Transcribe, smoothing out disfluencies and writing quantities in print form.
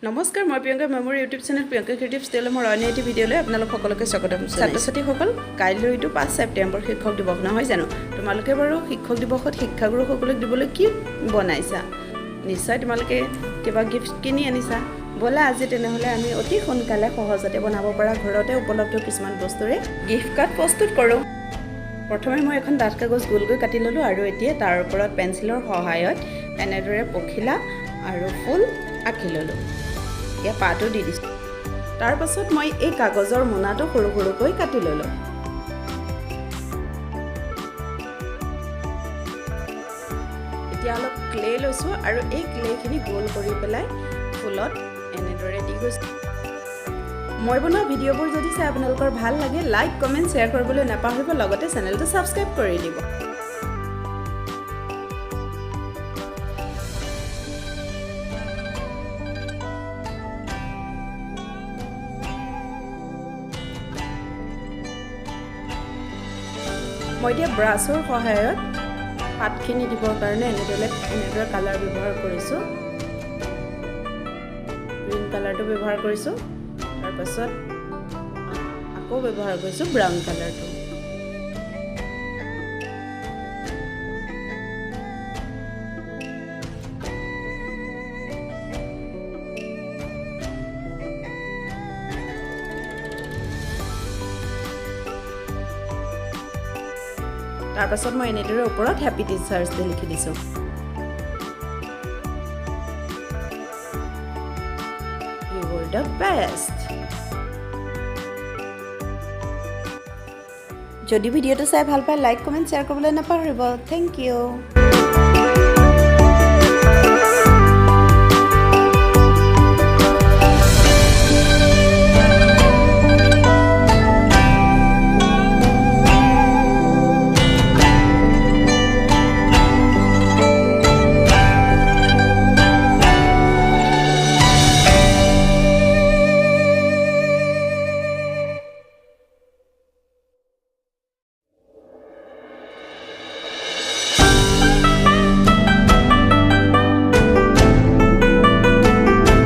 নমস্কাৰ মই প্ৰিয়ংকা মোৰ ইউটিউব চেনেল প্ৰিয়ংকা ক্ৰিয়েটিভ ষ্টাইলৰ মোৰ অন্য এটি ভিডিঅ'লৈ আপোনালোক সকলোকে স্বাগতম ছাত্ৰ ছাত্ৰীসকল কাইলৈটো 5 ছেপ্টেম্বৰ শিক্ষক দিৱস নহয় জানো তোমালোকে বাৰু শিক্ষক দিৱসত শিক্ষাগুৰুসকলক দিবলৈ কি বনাইছা নিশ্চয় তোমালোকে কিবা গিফ্ট কিনি আনিছা বলা আজি তেনেহলে আমি অতি সোনকালে সহজতে বনাব পৰা ঘৰতে উপলব্ধ কিছুমান বস্তুৰে গিফ্ট কাৰ্ড প্ৰস্তুত কৰোঁ প্ৰথমে মই এখন ডাঠ কাগজ গোলকৈ কাটি ললোঁ আৰু এতিয়া তাৰ ওপৰত পেন্সিলৰ সহায়ত এনেদৰে পখিলা আৰু ফুল আঁকি ললোঁ या पातो দি দিছো তাৰ পাছত মই এই কাগজৰ মোনাটো সৰু সৰুকৈ কাটি ললোঁ এতিয়া অলপ ক্লে লৈছো আৰু এই ক্লেখিনি গোল কৰি পেলাই ফুলত এনেদৰে দি গৈছো মই বনোৱা ভিডিঅ'বোৰ যদি চাই আপোনালোকৰ ভাল লাগে লাইক কমেন্ট শেয়াৰ কৰিবলৈ নাপাহৰিব লগতে চেনেলটো সাবস্ক্ৰাইব কৰি দিব মই এতিয়া ব্ৰাছৰ সহায়ত পাতখিনি দিবৰ কাৰণে এনেদৰে কালাৰ ব্যৱহাৰ কৰিছোঁ গ্ৰীণ কালাৰটো ব্যৱহাৰ কৰিছোঁ তাৰ পাছত আকৌ ব্যৱহাৰ কৰিছোঁ ব্ৰাউন কালাৰটো তাৰ পাছত মই এনেদৰে ওপৰত হ্যাপি টিচাৰ্ছ ডে লিখি দিছো You were the best যদি ভিডিঅ'টো চাই ভাল পায় লাইক কমেন্ট শেয়াৰ কৰিবলৈ নাপাহৰিব থ্যাংক ইউ